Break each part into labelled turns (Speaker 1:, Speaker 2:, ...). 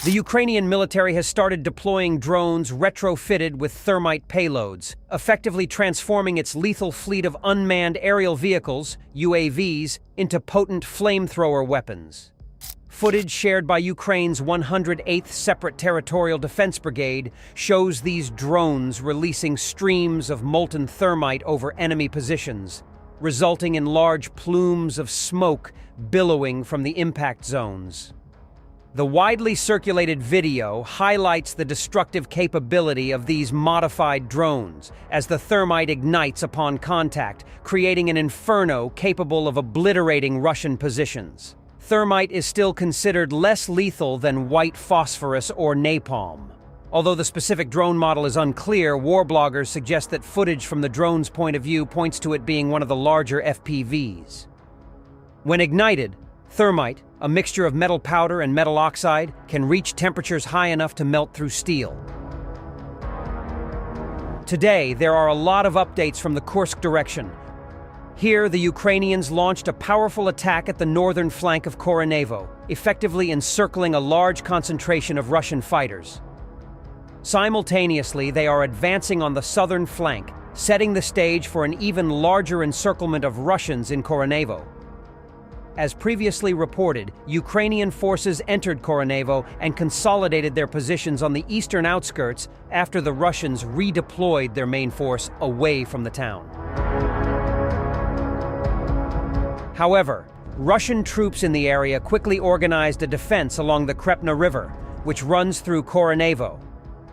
Speaker 1: The Ukrainian military has started deploying drones retrofitted with thermite payloads, effectively transforming its lethal fleet of unmanned aerial vehicles, UAVs, into potent flamethrower weapons. Footage shared by Ukraine's 108th Separate Territorial Defense Brigade shows these drones releasing streams of molten thermite over enemy positions, resulting in large plumes of smoke billowing from the impact zones. The widely circulated video highlights the destructive capability of these modified drones as the thermite ignites upon contact, creating an inferno capable of obliterating Russian positions. Thermite is still considered less lethal than white phosphorus or napalm. Although the specific drone model is unclear, war bloggers suggest that footage from the drone's point of view points to it being one of the larger FPVs. When ignited, thermite, a mixture of metal powder and metal oxide, can reach temperatures high enough to melt through steel. Today, there are a lot of updates from the Kursk direction. Here, the Ukrainians launched a powerful attack at the northern flank of Korenevo, effectively encircling a large concentration of Russian fighters. Simultaneously, they are advancing on the southern flank, setting the stage for an even larger encirclement of Russians in Korenevo. As previously reported, Ukrainian forces entered Korenevo and consolidated their positions on the eastern outskirts after the Russians redeployed their main force away from the town. However, Russian troops in the area quickly organized a defense along the Krepna River, which runs through Korenevo.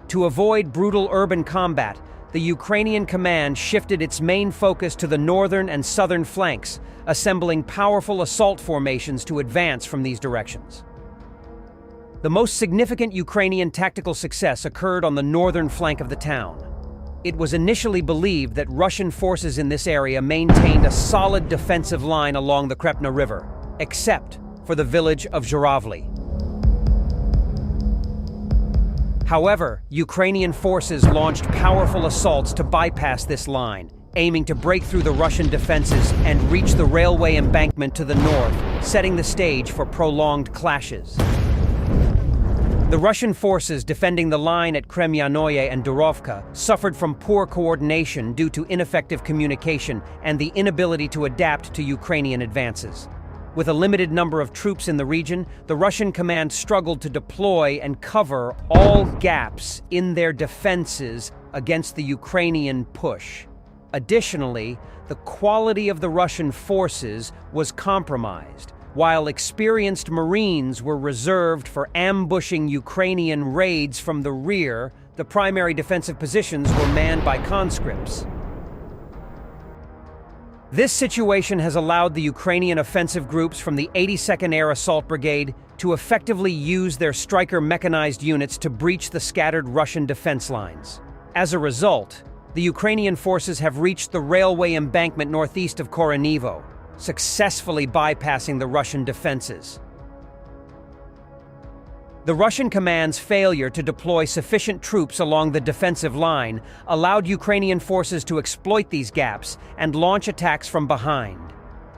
Speaker 1: To avoid brutal urban combat, the Ukrainian command shifted its main focus to the northern and southern flanks, assembling powerful assault formations to advance from these directions. The most significant Ukrainian tactical success occurred on the northern flank of the town. It was initially believed that Russian forces in this area maintained a solid defensive line along the Krepna River, except for the village of Zhuravli. However, Ukrainian forces launched powerful assaults to bypass this line, aiming to break through the Russian defenses and reach the railway embankment to the north, setting the stage for prolonged clashes. The Russian forces defending the line at Kremyanoye and Durovka suffered from poor coordination due to ineffective communication and the inability to adapt to Ukrainian advances. With a limited number of troops in the region, the Russian command struggled to deploy and cover all gaps in their defenses against the Ukrainian push. Additionally, the quality of the Russian forces was compromised, while experienced Marines were reserved for ambushing Ukrainian raids from the rear. The primary defensive positions were manned by conscripts. This situation has allowed the Ukrainian offensive groups from the 82nd Air Assault Brigade to effectively use their Stryker mechanized units to breach the scattered Russian defense lines. As a result, the Ukrainian forces have reached the railway embankment northeast of Korenevo, successfully bypassing the Russian defenses. The Russian command's failure to deploy sufficient troops along the defensive line allowed Ukrainian forces to exploit these gaps and launch attacks from behind.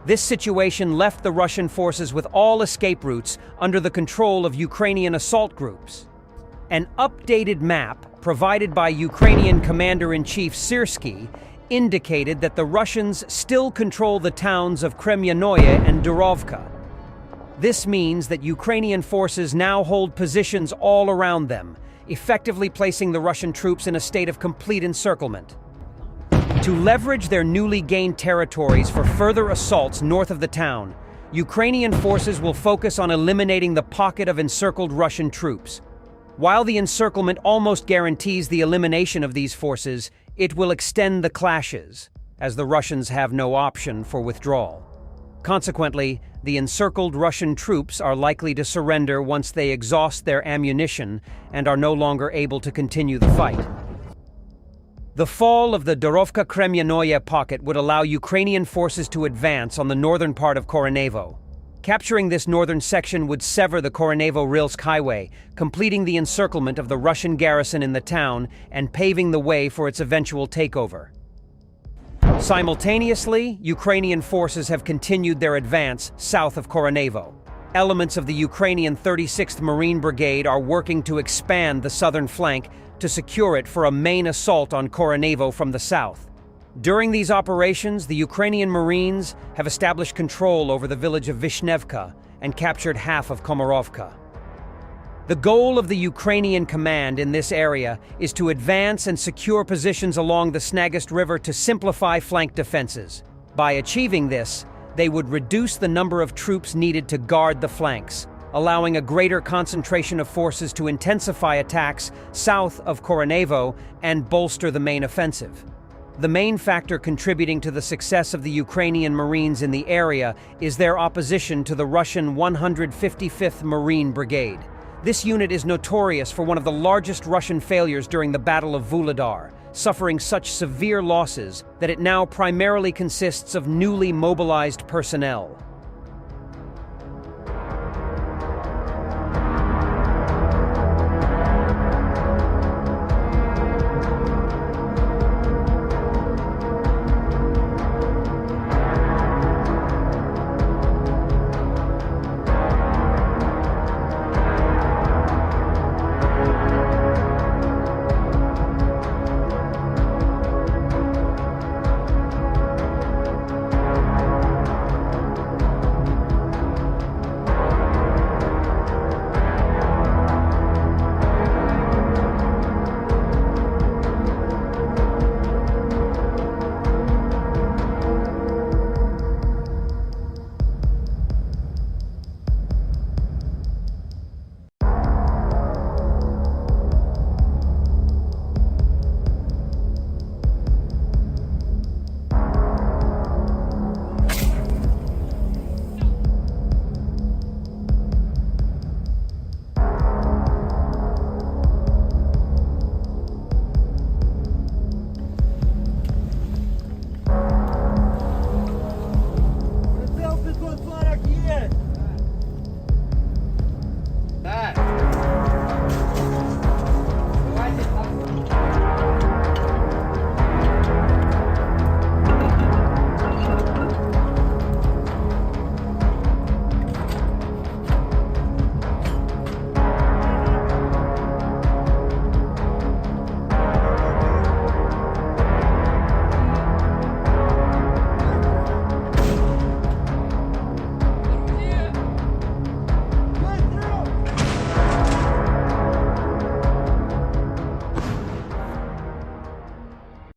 Speaker 1: This situation left the Russian forces with all escape routes under the control of Ukrainian assault groups. An updated map provided by Ukrainian Commander-in-Chief Syrskyi indicated that the Russians still control the towns of Kremyanoye and Durovka. This means that Ukrainian forces now hold positions all around them, effectively placing the Russian troops in a state of complete encirclement. To leverage their newly gained territories for further assaults north of the town, Ukrainian forces will focus on eliminating the pocket of encircled Russian troops. While the encirclement almost guarantees the elimination of these forces, it will extend the clashes, as the Russians have no option for withdrawal. Consequently, the encircled Russian troops are likely to surrender once they exhaust their ammunition and are no longer able to continue the fight. The fall of the Durovka-Kremyanoye pocket would allow Ukrainian forces to advance on the northern part of Korenevo. Capturing this northern section would sever the Korenevo-Rilsk highway, completing the encirclement of the Russian garrison in the town and paving the way for its eventual takeover. Simultaneously, Ukrainian forces have continued their advance south of Korenevo. Elements of the Ukrainian 36th Marine Brigade are working to expand the southern flank to secure it for a main assault on Koronevo from the south. During these operations, the Ukrainian Marines have established control over the village of Vishnevka and captured half of Komarovka. The goal of the Ukrainian command in this area is to advance and secure positions along the Snagist River to simplify flank defenses. By achieving this, they would reduce the number of troops needed to guard the flanks, allowing a greater concentration of forces to intensify attacks south of Koronevo and bolster the main offensive. The main factor contributing to the success of the Ukrainian Marines in the area is their opposition to the Russian 155th Marine Brigade. This unit is notorious for one of the largest Russian failures during the Battle of Vuhledar, suffering such severe losses that it now primarily consists of newly mobilized personnel.